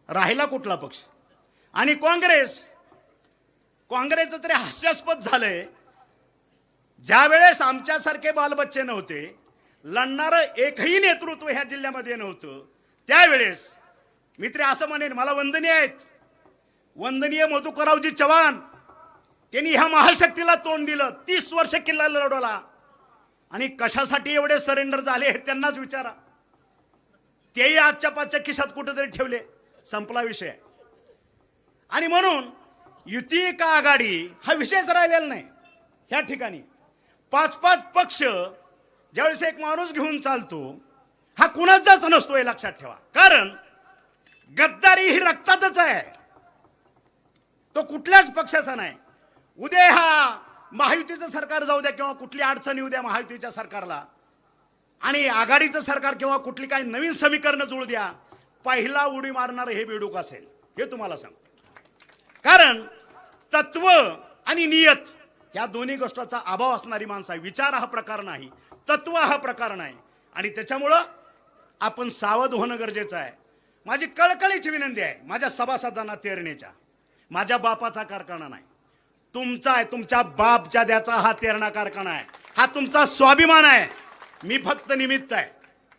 राहिला कुठला पक्ष? आणि काँग्रेसचं तरी हास्यास्पद झालंय, ज्या वेळेस आमच्यासारखे बालबच्चे नव्हते, लढणारं एकही नेतृत्व ह्या जिल्ह्यामध्ये नव्हतं, त्यावेळेस मी तरी असं म्हणेन, मला वंदनीय आहेत, वंदनीय मधुकररावजी चव्हाण, त्यांनी ह्या महाशक्तीला तोंड दिलं, 30 वर्ष किल्ला लढवला. आणि कशासाठी एवढे सरेंडर झाले हे त्यांनाच विचारा. तेही आजच्या पाचच्या खिशात कुठेतरी ठेवले, संपला विषय. आणि म्हणून युती का आघाडी हा विषयच राहिलेला नाही ह्या ठिकाणी. 5-5 पक्ष ज्यावेळेस एक माणूस घेऊन चालतो, हा कुणाचाच नसतो हे लक्षात ठेवा. कारण गद्दारी ही रक्तातच आहे, तो कुठल्याच पक्षाचा नाही. उद्या हा महायुतीचं सरकार जाऊ द्या किंवा कुठली अडचण येऊ द्या महायुतीच्या सरकारला, आणि आघाडीचं सरकार किंवा कुठली काही नवीन समीकरणं जुळू द्या, पहिला उडी मारणार हे बेडूक असेल, हे तुम्हाला सांगतो. कारण तत्व आणि नियत या दोन्ही गोष्टीचा अभाव असणारी माणसं आहे. विचार हा प्रकार नाही, तत्व हा प्रकार नाही, आणि त्याच्यामुळं आपण सावध होणं गरजेचं आहे. माझी कळकळीची विनंती आहे माझ्या सभासदांना तेरणेच्या, माझ्या बापाचा कारखाना नाही, तुमचा आहे, तुमच्या बाप जाद्याचा हा तेरणा कारखाना आहे, हा तुमचा स्वाभिमान आहे. मी फक्त निमित्त आहे.